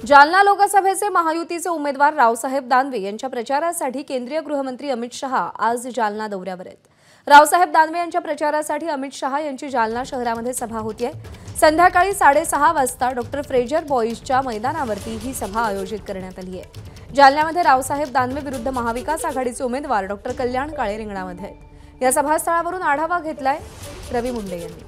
जालना लोकसभेचे महायुतीचे उमेदवार रावसाहेब दानवे यांच्या प्रचारासाठी केंद्रीय गृहमंत्री अमित शहा आज जालना दौऱ्यावर आहेत। रावसाहेब दानवे यांच्या प्रचारासाठी अमित शहा यांची जालना शहरामध्ये सभा होतीये। संध्याकाळी 6:30 वाजता डॉक्टर फ्रेजर बॉईजच्या मैदानावरती ही सभा आयोजित करण्यात आली आहे। जालन्यामध्ये रावसाहेब दानवे विरुद्ध महाविकास आघाडीचे उमेदवार डॉक्टर कल्याण काळे रिंगणामध्ये आहेत। या सभास्थळावरून आढावा घेतलाय रवी मुंडे यांनी।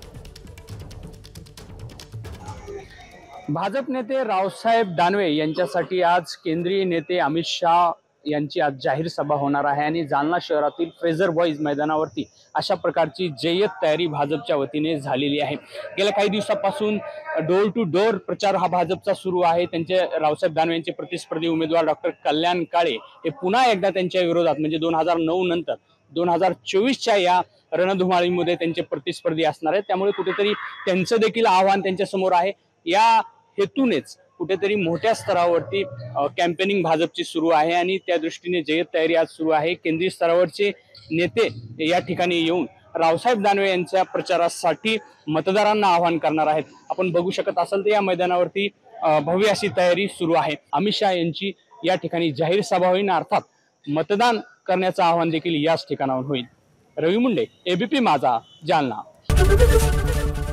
भाजप नेते रावसाहेब दानवे यांच्यासाठी आज केंद्रीय नेते अमित शहा यांची आज जाहीर सभा होणार आहे आणि जालना शहरातील फ्रेजर बॉईज मैदानावरती अशा प्रकारची जय्यत तयारी भाजपच्या वतीने झालेली आहे। गेल्या काही दिवसापासून डोर टू डोर प्रचार हा भाजपचा सुरू आहे। त्यांचे रावसाहेब दानवे यांचे प्रतिस्पर्धी उमेदवार डॉक्टर कल्याण काळे हे पुन्हा एकदा त्यांच्या विरोधात म्हणजे 2009 नंतर 2024च्या या रणधुमाळीमध्ये त्यांचे प्रतिस्पर्धी असणार आहेत। त्यामुळे कुठेतरी त्यांचं देखील आव्हान त्यांच्या समोर आहे। या हेतूनेच कुठेतरी मोठ्या स्तरावरती कॅम्पेनिंग भाजपची सुरू आहे आणि त्या दृष्टीने जय्यत तयारी आज सुरू आहे। केंद्रीय स्तरावरचे नेते या ठिकाणी येऊन रावसाहेब दानवे यांच्या प्रचारासाठी मतदारांना आवाहन करणार आहेत। आपण बघू शकत असाल तर या मैदानावरती भव्य अशी तयारी सुरू आहे। अमित शहा यांची या ठिकाणी जाहीर सभा होईल, अर्थात मतदान करण्याचं आवाहन देखील याच ठिकाणाहून होईल। रवी मुंडे, एबीपी माझा, जालना।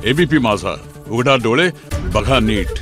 एबीपी माझा, उघडा डोळे बघा नीट।